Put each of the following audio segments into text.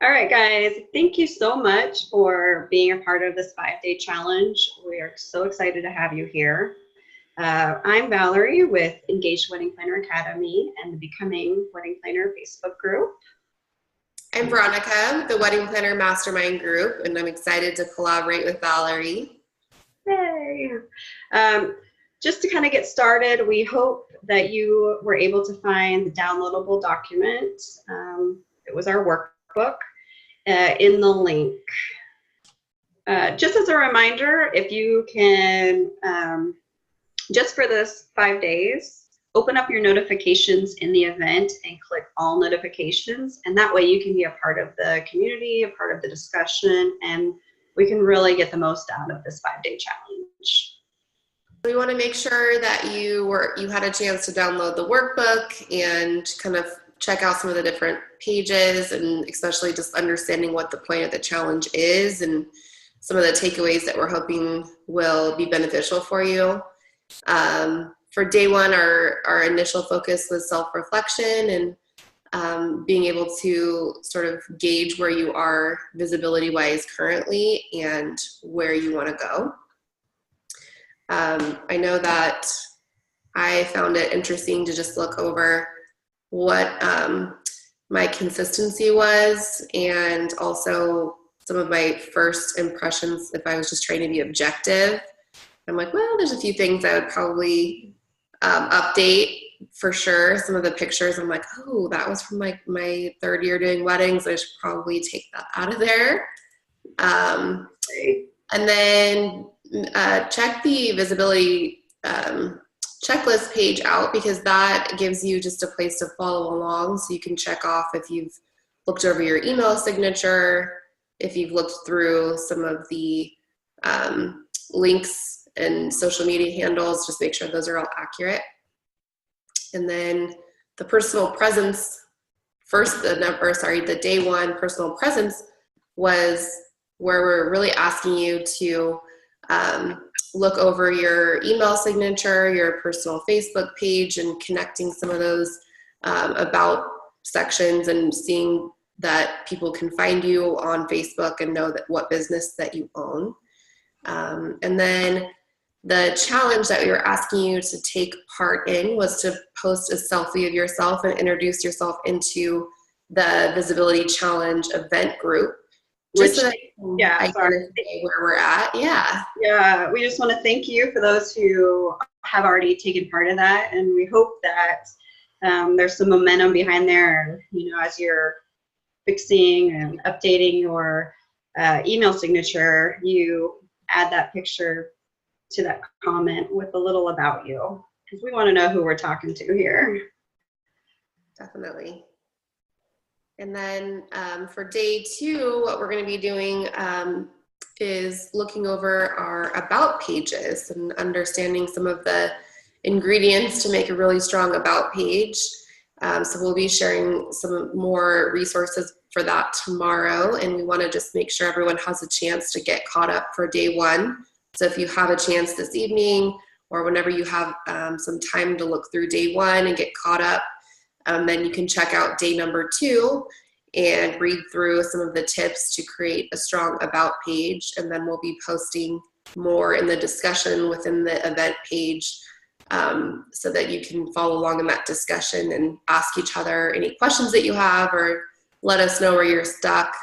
All right, guys, thank you so much for being a part of this 5-day challenge. We are so excited to have you here. I'm Valerie with Engaged Wedding Planner Academy and the Becoming Wedding Planner Facebook group. I'm Veronica, the Wedding Planner Mastermind group, and I'm excited to collaborate with Valerie. Yay! Just to kind of get started, we hope that you were able to find the downloadable document. It was our workbook in the link. Just as a reminder, if you can, just for this 5 days, open up your notifications in the event and click all notifications. And that way you can be a part of the community, a part of the discussion, and we can really get the most out of this 5-day challenge. We want to make sure that you had a chance to download the workbook and kind of check out some of the different pages, and especially just understanding what the point of the challenge is and some of the takeaways that we're hoping will be beneficial for you. For day one, our initial focus was self-reflection and being able to sort of gauge where you are visibility-wise currently and where you want to go. I know that I found it interesting to just look over what my consistency was, and also some of my first impressions if I was just trying to be objective. I'm like, well, there's a few things I would probably update for sure. Some of the pictures, I'm like, oh, that was from my third year doing weddings. I should probably take that out of there. And then check the visibility checklist page out, because that gives you just a place to follow along, so you can check off if you've looked over your email signature, if you've looked through some of the links and social media handles, just make sure those are all accurate. And then the personal presence, the day one personal presence was where we're really asking you to look over your email signature, your personal Facebook page, and connecting some of those about sections and seeing that people can find you on Facebook and know that what business that you own. And then the challenge that we were asking you to take part in was to post a selfie of yourself and introduce yourself into the Visibility Challenge event group. Just so that where we're at. Yeah, we just want to thank you for those who have already taken part in that, and we hope that there's some momentum behind there. You know, as you're fixing and updating your email signature, you add that picture to that comment with a little about you, because we want to know who we're talking to here. Definitely. And then for day two, what we're going to be doing is looking over our about pages and understanding some of the ingredients to make a really strong about page. So we'll be sharing some more resources for that tomorrow, and we want to just make sure everyone has a chance to get caught up for day one. So if you have a chance this evening, or whenever you have some time to look through day one and get caught up, then you can check out day number 2 and read through some of the tips to create a strong about page. And then we'll be posting more in the discussion within the event page, so that you can follow along in that discussion and ask each other any questions that you have, or let us know where you're stuck.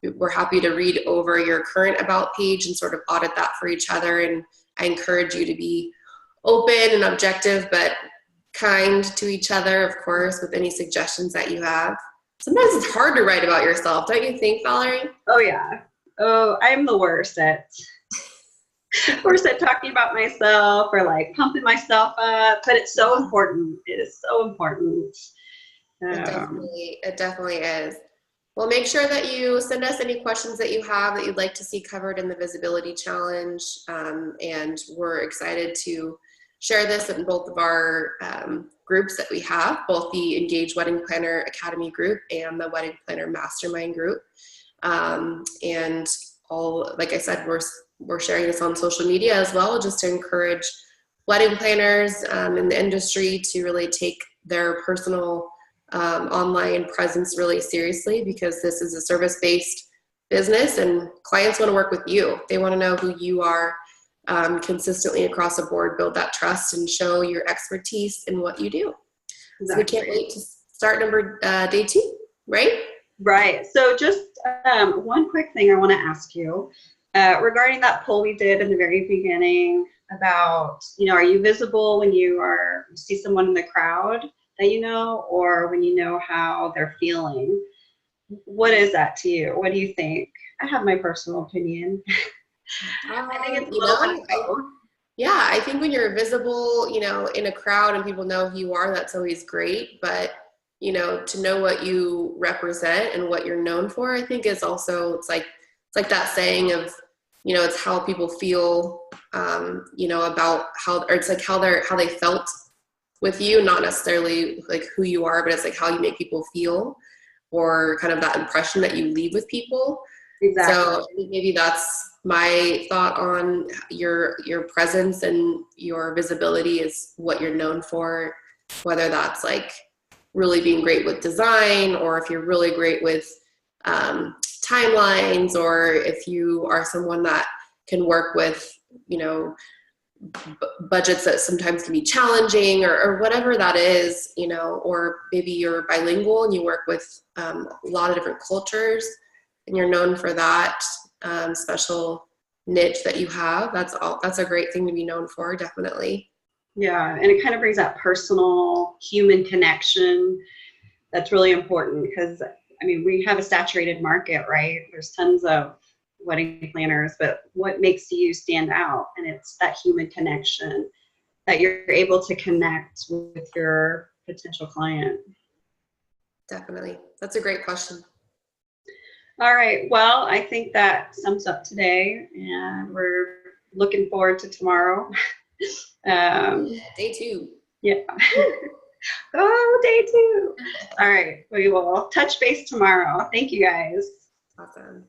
We're happy to read over your current about page and sort of audit that for each other. And I encourage you to be open and objective, but kind to each other, of course, with any suggestions that you have. Sometimes it's hard to write about yourself, don't you think, Valerie? Oh, yeah. Oh, I'm the worst at talking about myself or like pumping myself up, but it's so important. It is so important. It definitely is. Well, make sure that you send us any questions that you have that you'd like to see covered in the Visibility Challenge, and we're excited to share this in both of our groups that we have, both the Engaged Wedding Planner Academy group and the Wedding Planner Mastermind group. And all, like I said, we're sharing this on social media as well, just to encourage wedding planners in the industry to really take their personal online presence really seriously, because this is a service-based business and clients want to work with you. They want to know who you are, consistently across the board, build that trust and show your expertise in what you do. Exactly. So we can't wait to start day 2, right? Right. So just one quick thing I want to ask you regarding that poll we did in the very beginning about, are you visible when you see someone in the crowd that you know, or when you know how they're feeling? What is that to you? What do you think? I have my personal opinion. I think it's a little bit of both. Yeah, I think when you're visible, in a crowd and people know who you are, that's always great. But, to know what you represent and what you're known for, I think is also, it's like that saying of, it's how people feel, about how, or it's like how they felt with you, not necessarily like who you are, but it's like how you make people feel, or kind of that impression that you leave with people. Exactly. So maybe that's my thought on your presence and your visibility is what you're known for, whether that's like really being great with design, or if you're really great with timelines, or if you are someone that can work with, budgets that sometimes can be challenging, or whatever that is, or maybe you're bilingual and you work with a lot of different cultures and you're known for that special niche that you have. That's a great thing to be known for, definitely. Yeah, and it kind of brings that personal human connection that's really important, because we have a saturated market, right? There's tons of wedding planners, but what makes you stand out? And it's that human connection that you're able to connect with your potential client. Definitely. That's a great question. All right. Well, I think that sums up today, and we're looking forward to tomorrow. Day 2. Yeah. Oh, day 2. All right. We will touch base tomorrow. Thank you, guys. Awesome.